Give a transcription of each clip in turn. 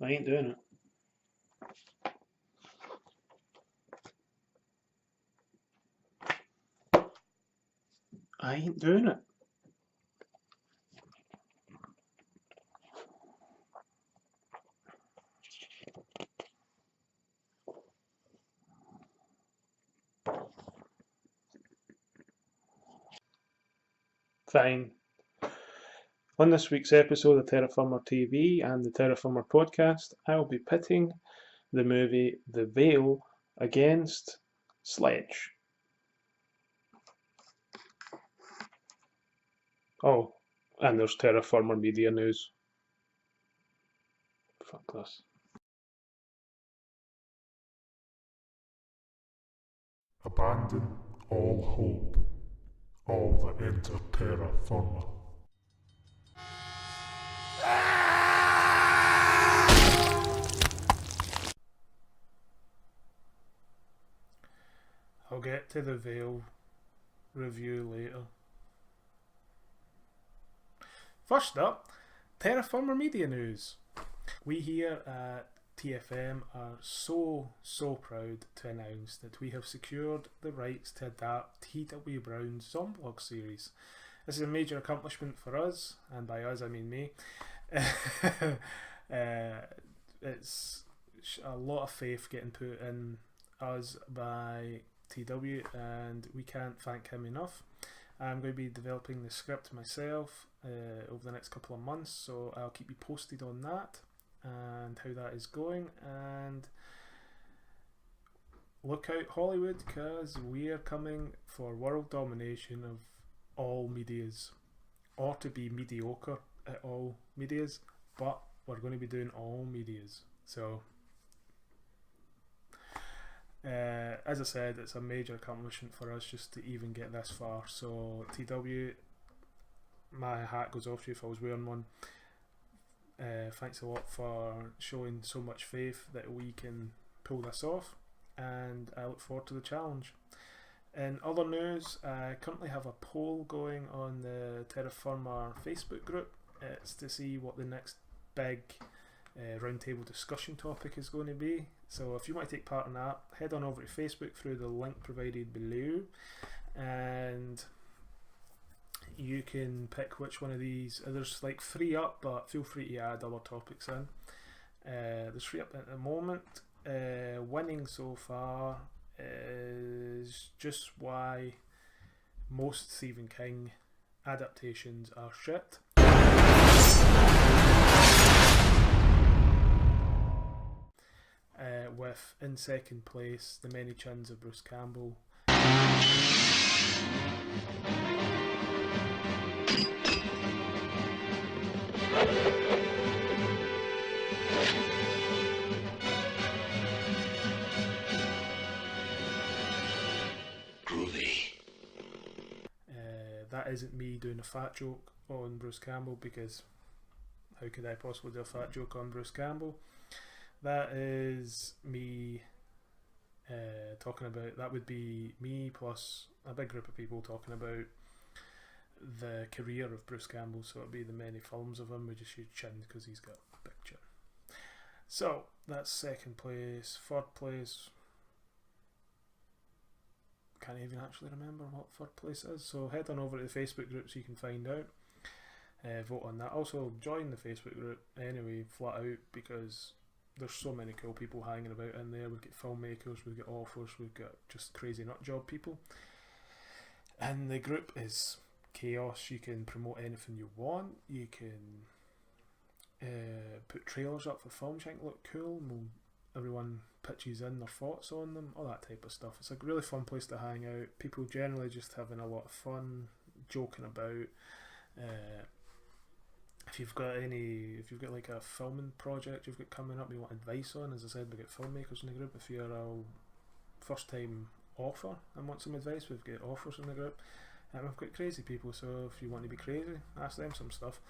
I ain't doing it. I ain't doing it. Fine. On this week's episode of Terror Firma TV and the Terror Firma podcast, I will be pitting the movie The Veil against Sledge. Oh, and there's Terror Firma Media news. Fuck this. Abandon all hope, all that enter Terra Firma. I'll get to the Veil review later. First up, Terror Firma Media news. We here at TFM are so proud to announce that we have secured the rights to adapt T.W. Brown's Zomblog series. This is a major accomplishment for us, and by us I mean me. It's a lot of faith getting put in us by TW, and we can't thank him enough. I'm going to be developing the script myself over the next couple of months, so I'll keep you posted on that and how that is going. And look out Hollywood, because we are coming for world domination of all medias, or to be mediocre at all medias, but we're going to be doing all medias. So as I said, it's a major accomplishment for us just to even get this far. So TW, my hat goes off to you if I was wearing one. Thanks a lot for showing so much faith that we can pull this off, and I look forward to the challenge. In other news, I currently have a poll going on the Terra Firma Facebook group. It's to see what the next big roundtable discussion topic is going to be. So if you want to take part in that, head on over to Facebook through the link provided below, and you can pick which one of these. There's like 3 up, but feel free to add other topics in. There's 3 up at the moment. Winning so far is just why most Stephen King adaptations are shit. With in second place The Many Chins of Bruce Campbell. That isn't me doing a fat joke on Bruce Campbell, because how could I possibly do a fat joke on Bruce Campbell? That is me talking about, that would be me plus a big group of people talking about the career of Bruce Campbell. So it'd be the many films of him. We just use chin because he's got a big chin. So that's second place. Third place, can't even actually remember what third place is, so head on over to the Facebook group so you can find out. Vote on that. Also join the Facebook group anyway, flat out, because there's so many cool people hanging about in there. We've got filmmakers, we've got authors, we've got just crazy nut job people, and the group is chaos. You can promote anything you want. You can put trailers up for films you think look cool, and everyone pitches in their thoughts on them, all that type of stuff. It's a really fun place to hang out. People generally just having a lot of fun, joking about. If you've got like a filming project you've got coming up you want advice on, as I said, we've got filmmakers in the group. If you're a first time author and want some advice, we've got authors in the group, and we've got crazy people, so if you want to be crazy, ask them some stuff.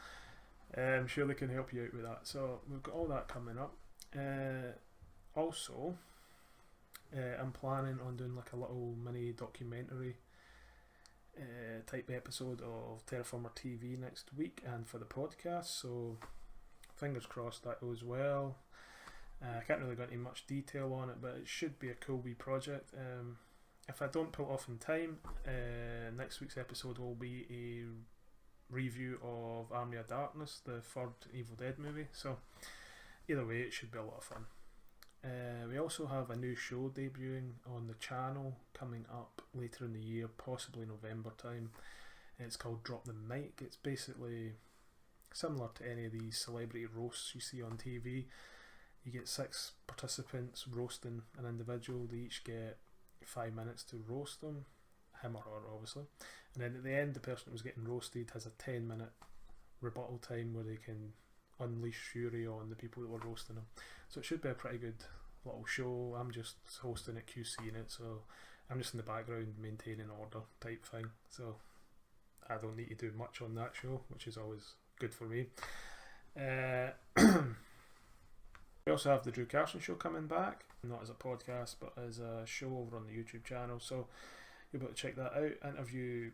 I'm sure they can help you out with that. So we've got all that coming up. Also, I'm planning on doing like a little mini documentary type episode of Terror Firma TV next week, and for the podcast, so fingers crossed that goes well. I can't really go into much detail on it, but it should be a cool wee project. If I don't pull it off in time, next week's episode will be a review of Army of Darkness, the third Evil Dead movie. So either way, it should be a lot of fun. We also have a new show debuting on the channel coming up later in the year, possibly November time. It's called Drop the Mic. It's basically similar to any of these celebrity roasts you see on TV. You get 6 participants roasting an individual. They each get 5 minutes to roast them, him or her obviously, and then at the end the person who was getting roasted has a 10-minute rebuttal time where they can unleash fury on the people that were roasting them. So it should be a pretty good little show. I'm just hosting it, QCing it, so I'm just in the background maintaining order type thing, so I don't need to do much on that show, which is always good for me. We also have the Drew Carson show coming back, not as a podcast but as a show over on the YouTube channel, so you'll be able to check that out. Interview,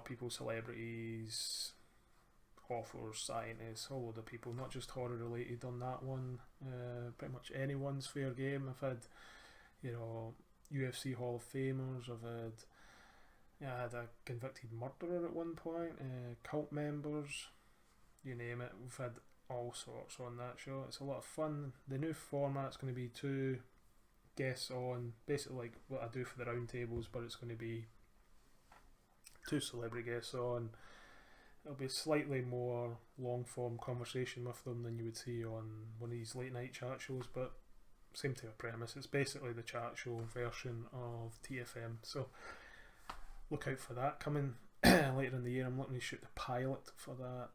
people, celebrities, authors, scientists, a whole load of people, not just horror related on that one. Pretty much anyone's fair game. I've had, UFC Hall of Famers, I had a convicted murderer at one point, cult members, you name it. We've had all sorts on that show. It's a lot of fun. The new format's going to be 2 guests on, basically like what I do for the round tables, but it's going to be 2 celebrity guests on. It'll be slightly more long form conversation with them than you would see on one of these late night chat shows, but same type of premise. It's basically the chat show version of TFM, so look out for that coming later in the year. I'm looking to shoot the pilot for that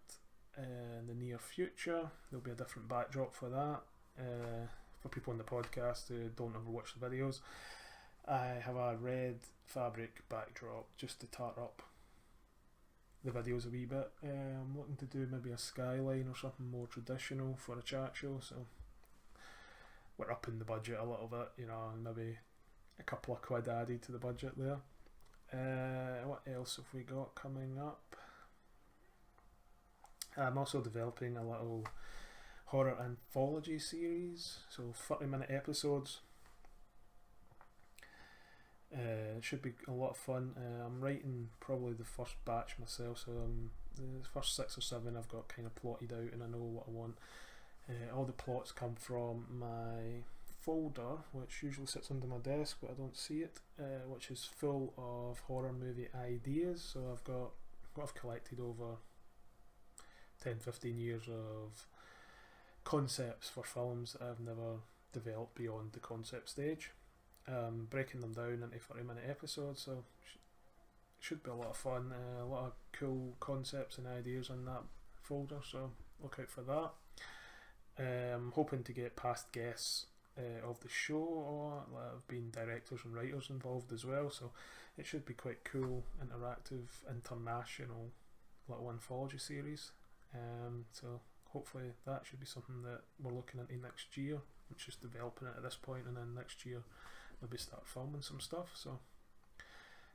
in the near future. There'll be a different backdrop for that. For people on the podcast who don't ever watch the videos, I have a red fabric backdrop just to tar up the videos a wee bit. I'm looking to do maybe a skyline or something more traditional for a chat show, so we're upping the budget a little bit, maybe a couple of quid added to the budget there. What else have we got coming up? I'm also developing a little horror anthology series, so 30-minute episodes. It should be a lot of fun. I'm writing probably the first batch myself, so the first 6 or 7 I've got kind of plotted out and I know what I want. All the plots come from my folder, which usually sits under my desk but I don't see it, which is full of horror movie ideas. So I've got what I've collected over 10-15 years of concepts for films that I've never developed beyond the concept stage, breaking them down into 30-minute episodes, so it should be a lot of fun. A lot of cool concepts and ideas in that folder, so look out for that. I'm hoping to get past guests of the show, or there have been directors and writers involved as well, so it should be quite cool, interactive, international little anthology series. So hopefully that should be something that we're looking into next year. It's just developing it at this point, and then next year maybe start filming some stuff, so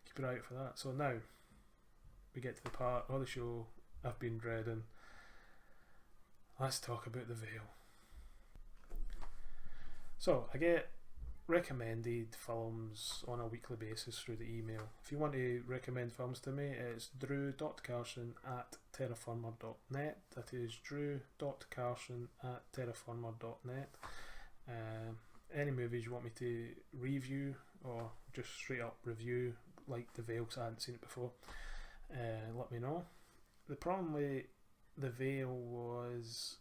keep your eye out for that. So now we get to the part of the show I've been dreading. Let's talk about The Veil. So I get recommended films on a weekly basis through the email. If you want to recommend films to me, it's drew.carson@terrorfirma.net. That is drew.carson@terrorfirma.net. Any movies you want me to review or just straight up review, like The Veil because I hadn't seen it before, let me know. The problem with The Veil was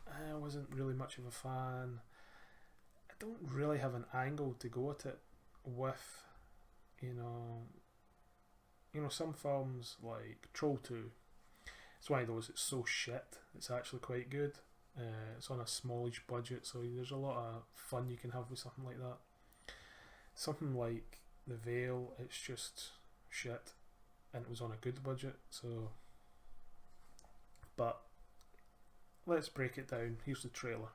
I wasn't really much of a fan. I don't really have an angle to go at it with. Some films like Troll 2, it's one of those, it's so shit it's actually quite good. It's on a smallish budget, so there's a lot of fun you can have with something like that. Something like The Veil, it's just shit and it was on a good budget, so. But let's break it down. Here's the trailer.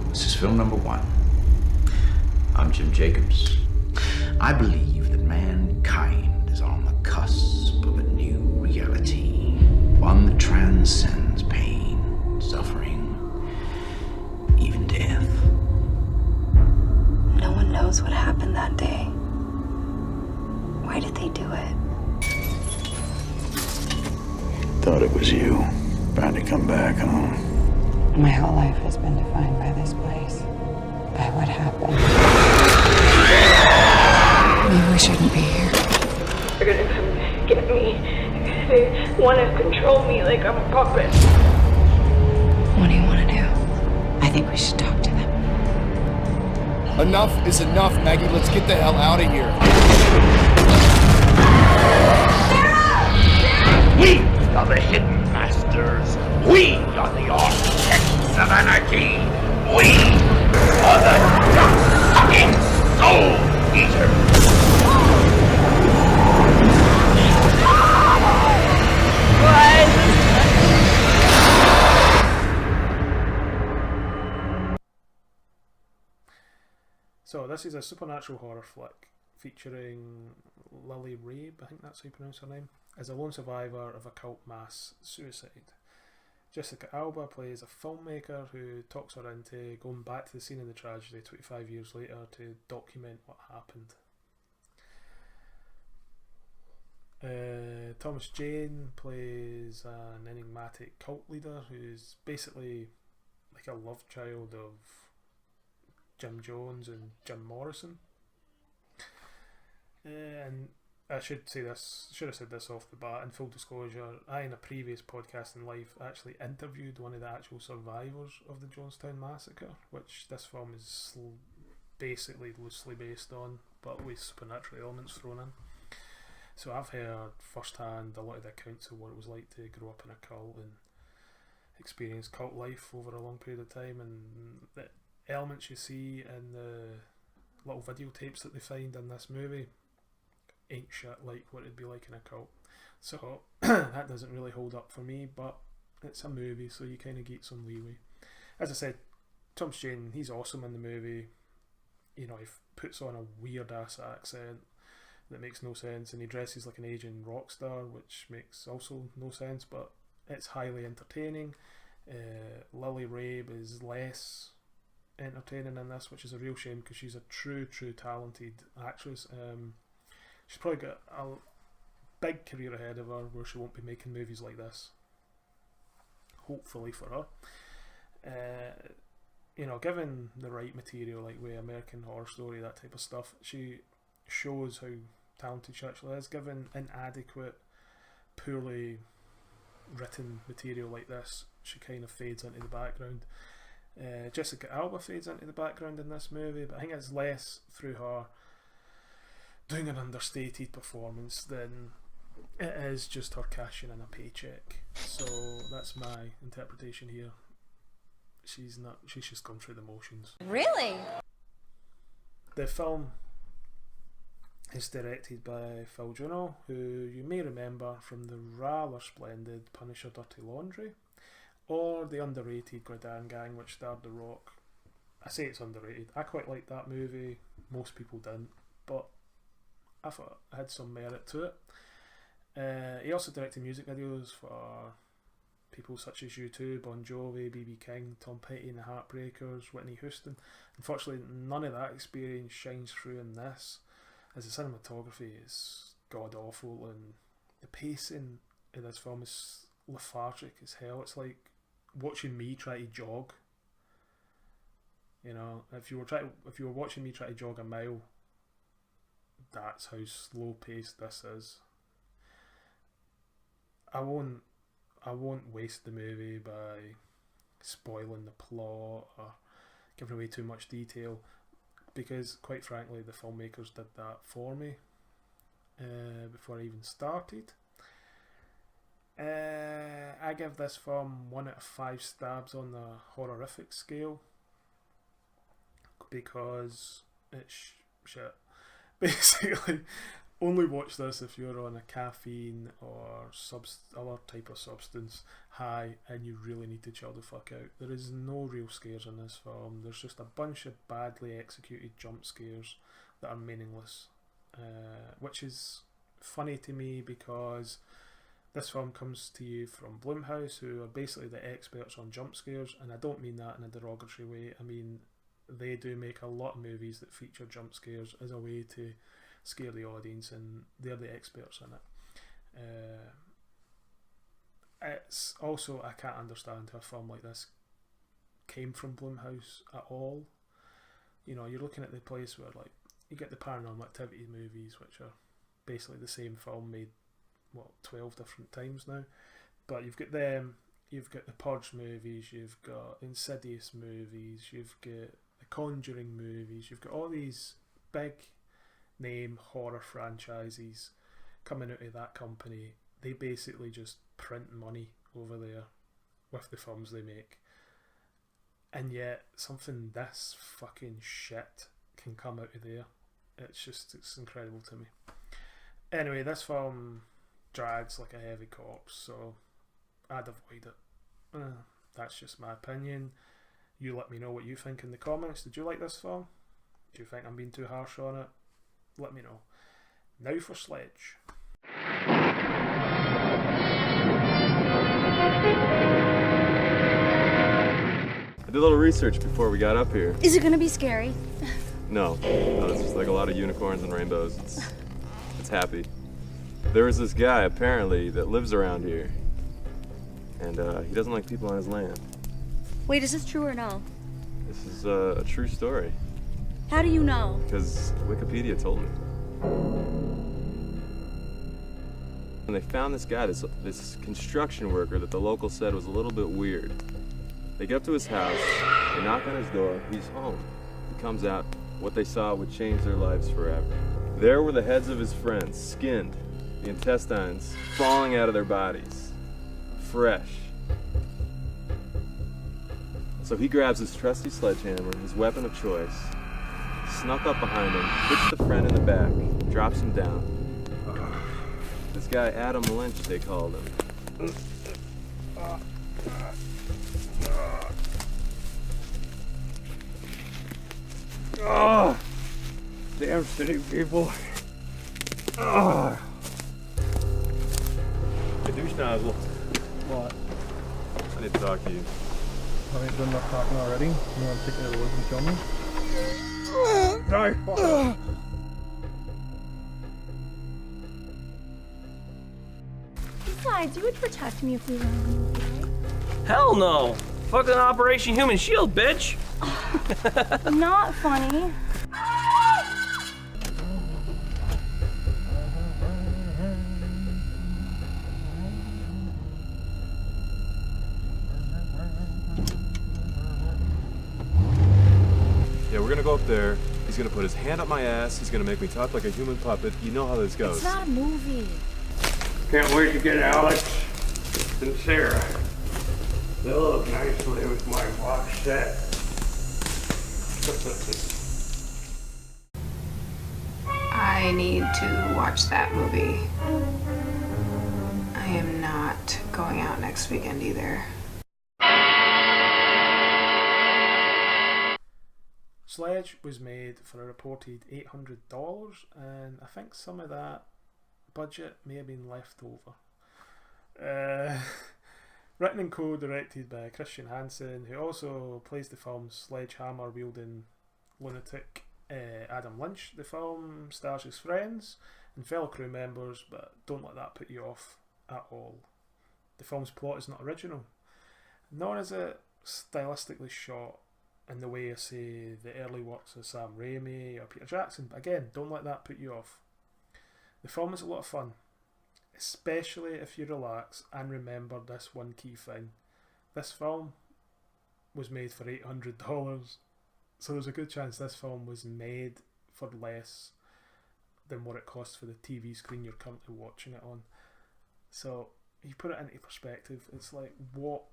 This is film number 1. I'm Jim Jacobs. I believe that mankind mankind is on the cusp of a new reality, one that transcends pain, suffering, even death. No one knows what happened that day. Why did they do it? Thought it was you. Trying to come back home. My whole life has been defined by this place. By what happened. Maybe we shouldn't be here. They're gonna come get me. They wanna control me like I'm a puppet. What do you want to do? I think we should talk to them. Enough is enough, Maggie. Let's get the hell out of here. We are the hidden masters. We are the architects of anarchy. We are the sucking soul eaters. So this is a supernatural horror flick featuring Lily Rabe, I think that's how you pronounce her name, as a lone survivor of a cult mass suicide. Jessica Alba plays a filmmaker who talks her into going back to the scene of the tragedy 25 years later to document what happened. Thomas Jane plays an enigmatic cult leader who's basically like a love child of Jim Jones and Jim Morrison. And I should have said this off the bat. In full disclosure, I, in a previous podcast in life, actually interviewed one of the actual survivors of the Jonestown Massacre, which this film is basically loosely based on, but with supernatural elements thrown in. So I've heard firsthand a lot of the accounts of what it was like to grow up in a cult and experience cult life over a long period of time, and the elements you see in the little videotapes that they find in this movie ain't shit like what it'd be like in a cult. So that doesn't really hold up for me, but it's a movie, so you kind of get some leeway. As I said, Thomas Jane, he's awesome in the movie. You know, he puts on a weird ass accent that makes no sense, and he dresses like an Asian rock star, which makes also no sense, but it's highly entertaining. Lily Rabe is less entertaining in this, which is a real shame because she's a true talented actress. She's probably got a big career ahead of her where she won't be making movies like this, hopefully for her. You know, given the right material, like with American Horror Story, that type of stuff, she shows how talented she actually is. Given inadequate, poorly written material like this, she kind of fades into the background. Jessica Alba fades into the background in this movie, but I think it's less through her doing an understated performance than it is just her cashing in a paycheck. So that's my interpretation here. She's just gone through the motions. Really? The film is directed by Phil Juno, who you may remember from the rather splendid Punisher Dirty Laundry, or the underrated Gridiron Gang, which starred The Rock. I say it's underrated. I quite liked that movie. Most people didn't, but I thought it had some merit to it. He also directed music videos for people such as U2, Bon Jovi, B.B. King, Tom Petty and the Heartbreakers, Whitney Houston. Unfortunately, none of that experience shines through in this, as the cinematography is god awful and the pacing in this film is lethargic as hell. It's like watching me try to jog. You know, if you were watching me try to jog a mile, that's how slow paced this is. I won't waste the movie by spoiling the plot or giving away too much detail, because quite frankly the filmmakers did that for me before I even started. I give this film 1 out of 5 stabs on the horrific scale because it's shit. Basically, only watch this if you're on a caffeine or other type of substance high and you really need to chill the fuck out. There is no real scares in this film. There's just a bunch of badly executed jump scares that are meaningless, which is funny to me because this film comes to you from Blumhouse, who are basically the experts on jump scares, and I don't mean that in a derogatory way. I mean, they do make a lot of movies that feature jump scares as a way to scare the audience, and they're the experts in it. It's also, I can't understand how a film like this came from Blumhouse at all. You know, you're looking at the place where, like, you get the Paranormal Activity movies, which are basically the same film made, 12 different times now. But you've got them, you've got the Purge movies, you've got Insidious movies, you've got the Conjuring movies, you've got all these big name horror franchises coming out of that company. They basically just print money over there with the films they make. And yet something this fucking shit can come out of there. It's incredible to me. Anyway, this film drags like a heavy corpse, so I'd avoid it. That's just my opinion. You let me know what you think in the comments. Did you like this film? Do you think I'm being too harsh on it? Let me know. Now for Sledge. I did a little research before we got up here. Is it gonna be scary? No, it's just like a lot of unicorns and rainbows. It's happy. There was this guy, apparently, that lives around here. And he doesn't like people on his land. Wait, is this true or no? This is a true story. How do you know? Because Wikipedia told me. And they found this guy, this construction worker that the locals said was a little bit weird. They get up to his house, they knock on his door, he's home. He comes out, what they saw would change their lives forever. There were the heads of his friends, skinned, the intestines falling out of their bodies, fresh. So he grabs his trusty sledgehammer, his weapon of choice, snuck up behind him, hits the friend in the back, drops him down. This guy, Adam Lynch, they called him. Oh, damn city people. Oh. Hey, douche nozzle. What? I need to talk to you. I ain't done enough talking already. You want to take me to the woods and kill me? Die, fucker. Besides, you would protect me if we were on a movie, right? Hell no! Fucking Operation Human Shield, bitch! Not funny. Yeah, we're gonna go up there. He's gonna put his hand up my ass. He's gonna make me talk like a human puppet. You know how this goes. It's not a movie. Can't wait to get Alex and Sarah. They'll look nicely with my box set. I need to watch that movie. I am not going out next weekend either. Sledge was made for a reported $800, and I think some of that budget may have been left over. Written and co-directed by Christian Hansen, who also plays the film's sledgehammer-wielding lunatic Adam Lynch. The film stars his friends and fellow crew members, but don't let that put you off at all. The film's plot is not original, nor is it stylistically shot in the way, say, the early works of Sam Raimi or Peter Jackson. But again, don't let that put you off. The film is a lot of fun, especially if you relax and remember this one key thing. This film was made for $800, so there's a good chance this film was made for less than what it costs for the TV screen you're currently watching it on. So you put it into perspective, it's like, what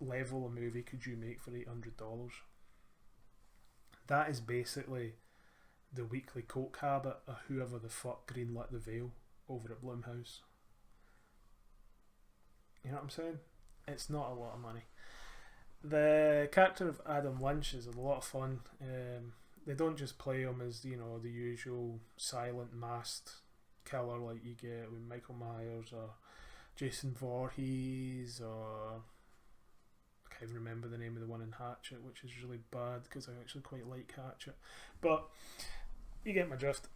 level of movie could you make for $800? That is basically the weekly coke habit of whoever the fuck greenlit The Veil over at Blumhouse. You know what I'm saying? It's not a lot of money. The character of Adam Lynch is a lot of fun. They don't just play him as, you know, the usual silent masked killer like you get with Michael Myers or Jason Voorhees, or I can't even remember the name of the one in Hatchet, which is really bad because I actually quite like Hatchet, but you get my drift.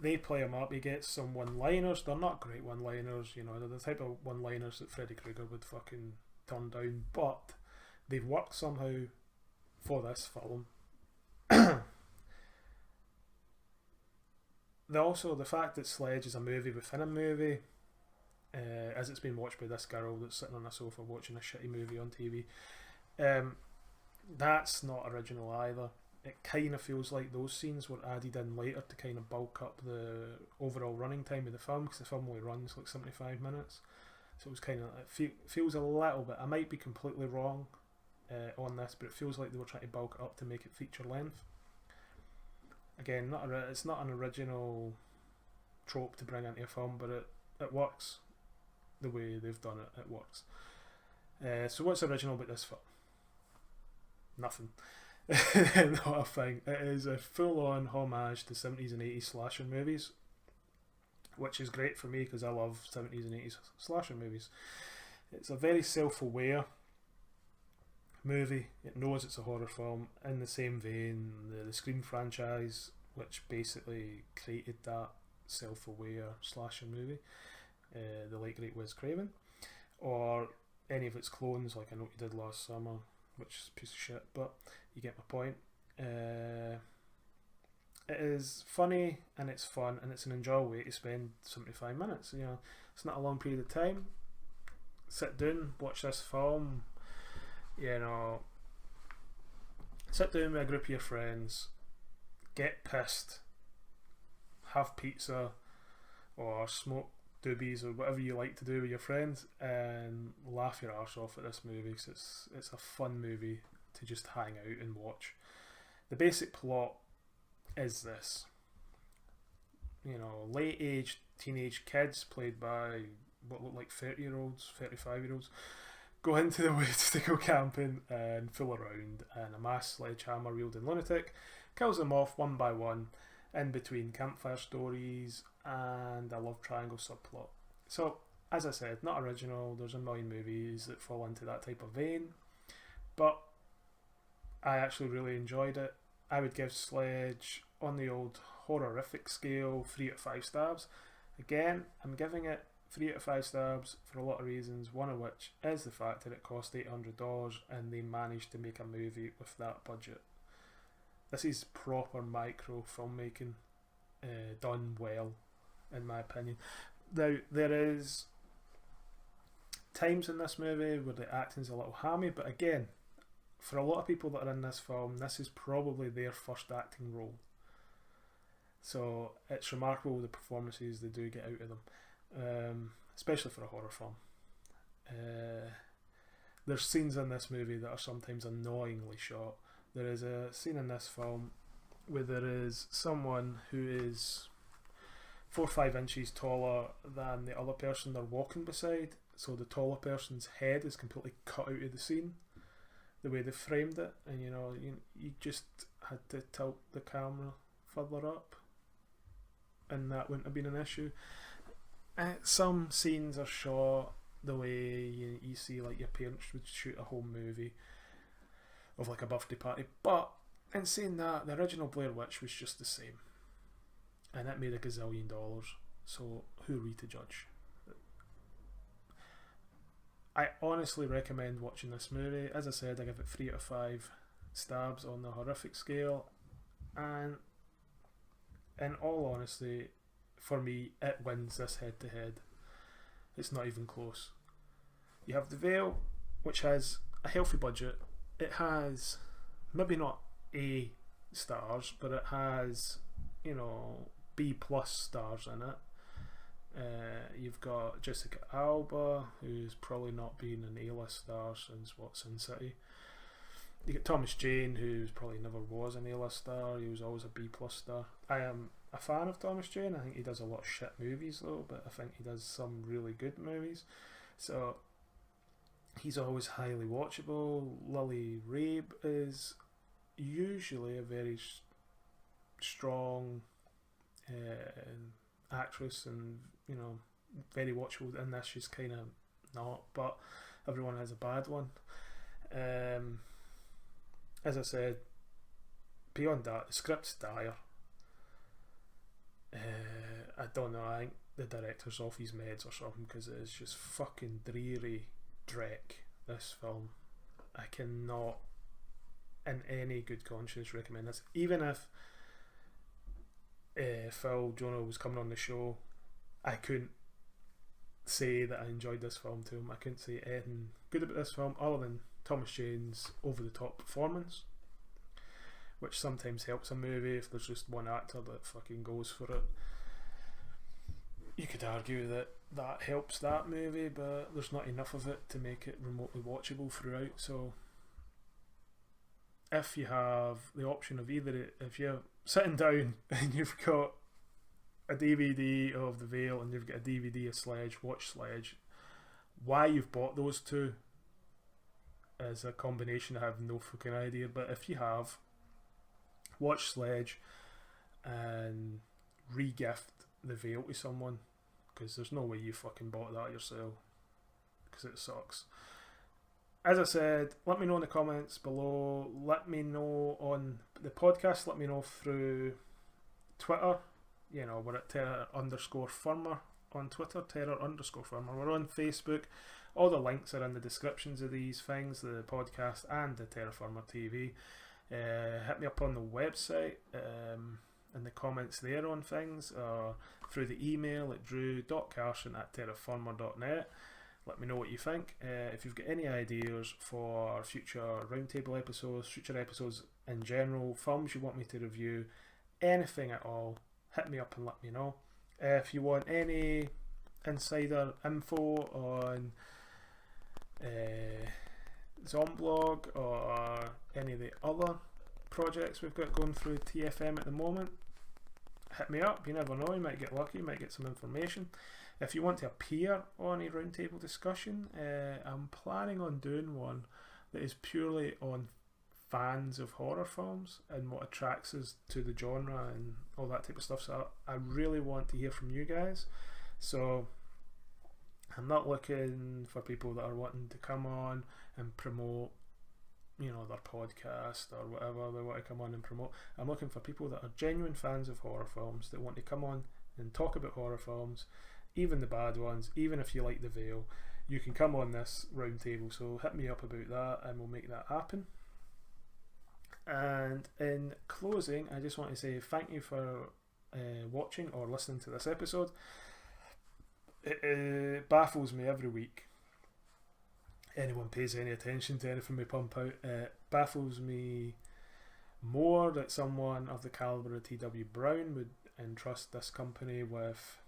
They play them up. You get some one-liners. They're not great one-liners, you know. They're the type of one-liners that Freddy Krueger would fucking turn down, but they've worked somehow for this film. Also, the fact that Sledge is a movie within a movie, as it's been watched by this girl that's sitting on a sofa watching a shitty movie on TV, that's not original either. It kind of feels like those scenes were added in later to kind of bulk up the overall running time of the film, because the film only runs like 75 minutes. So it was kind of, it feels a little bit, I might be completely wrong on this, but it feels like they were trying to bulk it up to make it feature length. Again, it's not an original trope to bring into a film, but it works the way they've done it. It works. So what's original about this film? Nothing. Not a thing. It is a full-on homage to 70s and 80s slasher movies, which is great for me because I love 70s and 80s slasher movies. It's a very self-aware movie. It knows it's a horror film. In the same vein, the Scream franchise, which basically created that self-aware slasher movie, the late great Wes Craven, or any of its clones, like I Know What You Did Last Summer, which is a piece of shit, but you get my point. It is funny and it's fun and it's an enjoyable way to spend 75 minutes. You know, it's not a long period of time. Sit down, watch this film. You know, sit down with a group of your friends, get pissed, have pizza or smoke doobies or whatever you like to do with your friends, and laugh your arse off at this movie, because it's a fun movie to just hang out and watch. The basic plot is this: you know, late aged teenage kids played by what look like 30-year-olds, 35-year-olds go into the woods to go camping and fool around, and a mass sledgehammer wielding lunatic kills them off one by one in between campfire stories and a love triangle subplot. So, as I said, not original. There's a million movies that fall into that type of vein, but I actually really enjoyed it. I would give Sledge, on the old horrific scale, 3 out of 5 stabs. Again, I'm giving it 3 out of 5 stabs for a lot of reasons, one of which is the fact that it cost $800 and they managed to make a movie with that budget. This is proper micro filmmaking, done well, in my opinion. Now, there is times in this movie where the acting's a little hammy, but again, for a lot of people that are in this film, this is probably their first acting role. So it's remarkable the performances they do get out of them, especially for a horror film. There's scenes in this movie that are sometimes annoyingly shot. There is a scene in this film where there is someone who is 4 or 5 inches taller than the other person they're walking beside, so the taller person's head is completely cut out of the scene, the way they framed it, and you know, you just had to tilt the camera further up and that wouldn't have been an issue. Some scenes are shot the way you see like your parents would shoot a home movie of like a birthday party, but in saying that, the original Blair Witch was just the same and it made $1 gazillion, so who are we to judge? I honestly recommend watching this movie. As I said, I give it 3 out of 5 stabs on the horrific scale, and in all honesty, for me, it wins this head to head. It's not even close. You have The Veil, which has a healthy budget. It has maybe not A stars, but it has, you know, B plus stars in it. You've got Jessica Alba, who's probably not been an A-list star since Sin City. You get Thomas Jane, who probably never was an A-list star. He was always a B plus star. I am a fan of Thomas Jane. I think he does a lot of shit movies though, but I think he does some really good movies. So he's always highly watchable. Lily Rabe is usually a very strong actress, and you know, very watchable. In this, she's kind of not, but everyone has a bad one. As I said, beyond that, the script's dire. I don't know, I think the director's off his meds or something, because it is just fucking dreary dreck, this film. I cannot in any good conscience recommend this. Even if Phil Jonah was coming on the show, I couldn't say that I enjoyed this film to him. I couldn't say anything good about this film other than Thomas Jane's over-the-top performance, which sometimes helps a movie if there's just one actor that fucking goes for it. You could argue that that helps that movie, but there's not enough of it to make it remotely watchable throughout. So if you have the option of either, if you're sitting down and you've got a DVD of The Veil and you've got a DVD of Sledge, watch Sledge. Why you've bought those two is a combination I have no fucking idea, but if you have, watch Sledge and re-gift The Veil to someone, because there's no way you fucking bought that yourself, because it sucks. As I said, let me know in the comments below, let me know on the podcast, let me know through Twitter. You know, we're at Terror_Firma on Twitter, Terror_Firma. We're on Facebook. All the links are in the descriptions of these things, the podcast and the Terror Firma TV. Hit me up on the website, in the comments there on things, or through the email at drew.carson@terrorfirma.net. Let me know what you think. If you've got any ideas for future roundtable episodes, future episodes in general, films you want me to review, anything at all, hit me up and let me know. If you want any insider info on Zomblog or any of the other projects we've got going through TFM at the moment, hit me up. You never know, you might get lucky, you might get some information. If you want to appear on a roundtable discussion, I'm planning on doing one that is purely on fans of horror films and what attracts us to the genre and all that type of stuff. So I really want to hear from you guys. So I'm not looking for people that are wanting to come on and promote, you know, their podcast or whatever they want to come on and promote. I'm looking for people that are genuine fans of horror films that want to come on and talk about horror films, even the bad ones. Even if you like The Veil, you can come on this roundtable. So hit me up about that and we'll make that happen. And in closing, I just want to say thank you for watching or listening to this episode. It baffles me every week anyone pays any attention to anything we pump out. It baffles me more that someone of the calibre of T.W. Brown would entrust this company with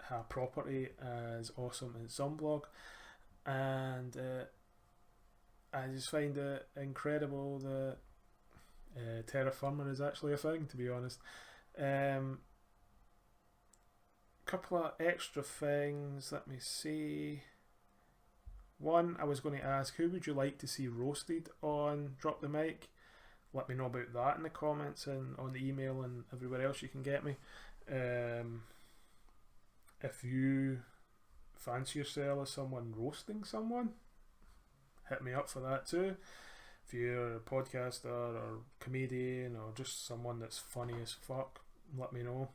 a property as awesome as Zomblog, and I just find it incredible that Terra Firma is actually a thing, to be honest. Couple of extra things, let me see. One, I was going to ask, who would you like to see roasted on Drop the Mic? Let me know about that in the comments and on the email and everywhere else you can get me. If you fancy yourself as someone roasting someone, hit me up for that too. If you're a podcaster or comedian or just someone that's funny as fuck, let me know.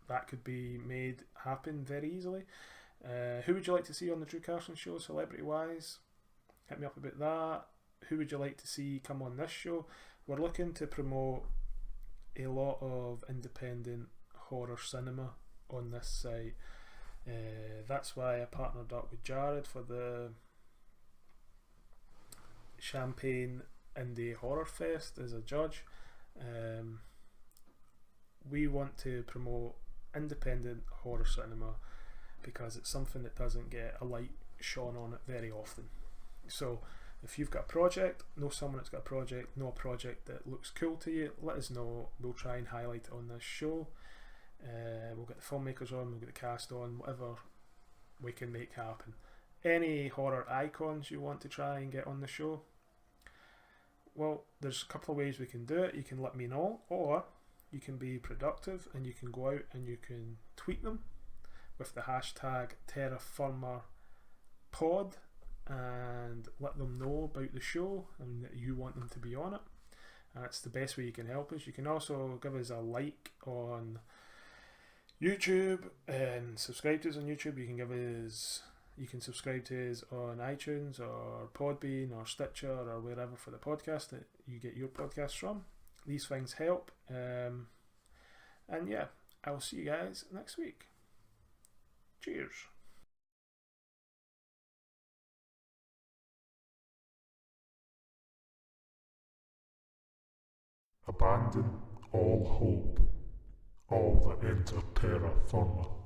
That could be made happen very easily. Who would you like to see on the Drew Carson show, celebrity wise? Hit me up about that. Who would you like to see come on this show? We're looking to promote a lot of independent horror cinema on this site. That's why I partnered up with Jared for the Champagne Indie Horror Fest as a judge. We want to promote independent horror cinema because it's something that doesn't get a light shone on it very often. So if you've got a project, know someone that's got a project, know a project that looks cool to you, let us know. We'll try and highlight it on this show. We'll get the filmmakers on, we'll get the cast on, whatever we can make happen. Any horror icons you want to try and get on the show, well, there's a couple of ways we can do it. You can let me know, or you can be productive and you can go out and you can tweet them with the hashtag Terror Firma Pod and let them know about the show and that you want them to be on it. That's the best way you can help us. You can also give us a like on YouTube and subscribe to us on YouTube. You can subscribe to us on iTunes or Podbean or Stitcher or wherever for the podcast that you get your podcasts from. These things help. And yeah, I'll see you guys next week. Cheers. Abandon all hope. All that enter Terra Firma.